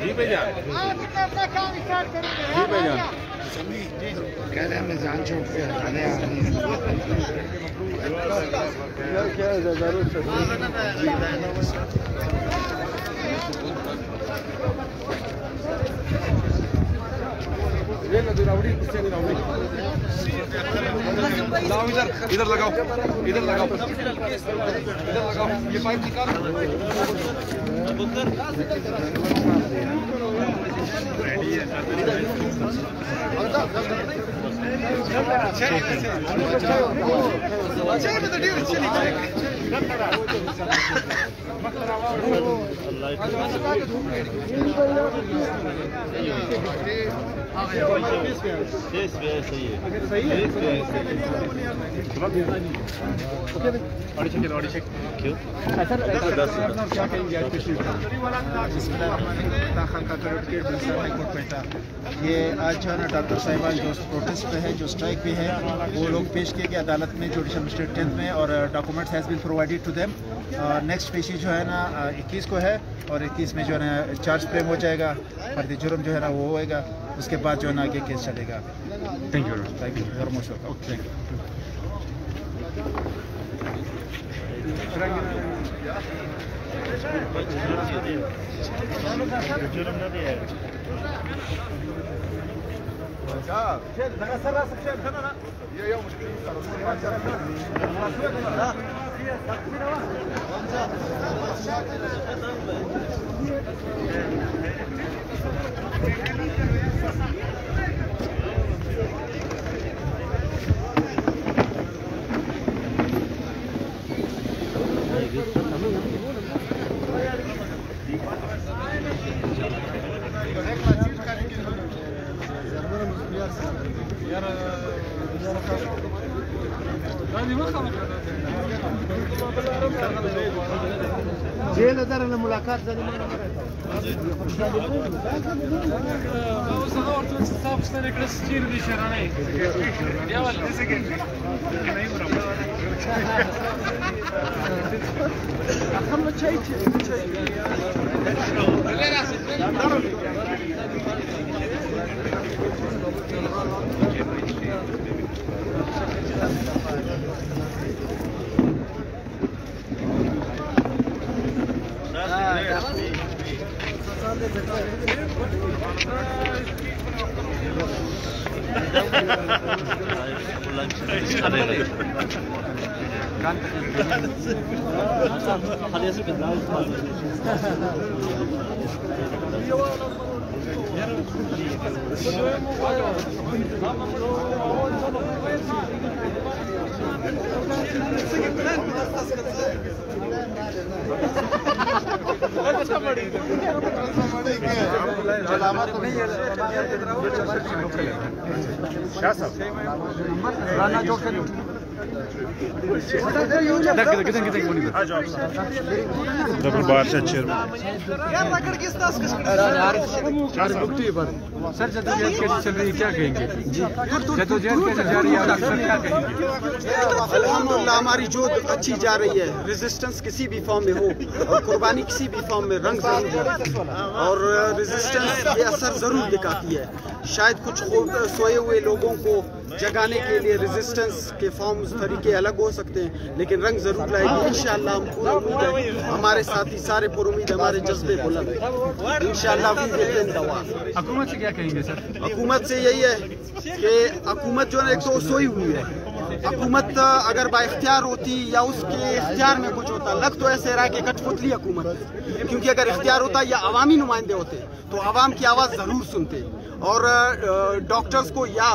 जी भैया कह रहे हैं मैं जान छोड़ के हटाने आ रही इधर लगाओ इधर लगाओ ये पाइप निकालो ये आज जो है ना डॉक्टर साहिबान जो प्रोटेस्ट पे है, जो स्ट्राइक पे है, वो लोग पेश किए गए अदालत में जुडिशल मजिस्ट्रेट 10th में और documents has been provided to them. Next पेशी जो है ना 21 को है और 21 में जो है ना चार्ज फ्रेम हो जाएगा, फर्द जुर्म जो है ना वो होएगा, उसके बाद जो है ना आगे केस चलेगा। Thank you very much welcome. Jailer ने मुलाकात ज़रूर बाहर से सर जदोजहद कैसे चल रही है, क्या कहेंगे? जदोजहद कैसे जा रही है डॉक्टर, क्या कहेंगे? अल्हम्दुलिल्लाह हमारी जोत अच्छी जा रही है। रेजिस्टेंस किसी भी फॉर्म में हो और कुर्बानी किसी भी फॉर्म में रंग जरूर है और रेजिस्टेंस ये असर जरूर दिखाती है। शायद कुछ सोए हुए लोगों को जगाने के लिए रेजिस्टेंस के फॉर्म्स तरीके अलग हो सकते हैं, लेकिन रंग जरूर लाएगी इंशाअल्लाह। हम पूरी उम्मीद है, हमारे साथी सारे पुरुमीद, हमारे जज्बे बुलंद है इंशाअल्लाह। हुकूमत से क्या कहेंगे सर? हुकूमत से यही है कि हुकूमत जो है एक तो सोई हुई है। हुकूमत अगर बाइख्तियार होती या उसके इख्तियार में कुछ होता, लग तो ऐसे रहा है कि कठपुतली हुकूमत है, क्योंकि अगर इख्तियार होता या अवामी नुमाइंदे होते तो अवाम की आवाज़ ज़रूर सुनते और डॉक्टर्स को या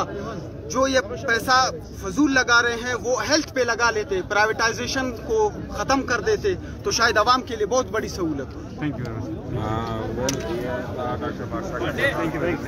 जो ये पैसा फजूल लगा रहे हैं वो हेल्थ पे लगा लेते, प्राइवेटाइजेशन को ख़त्म कर देते, तो शायद आवाम के लिए बहुत बड़ी सहूलत हो। Thank you very much.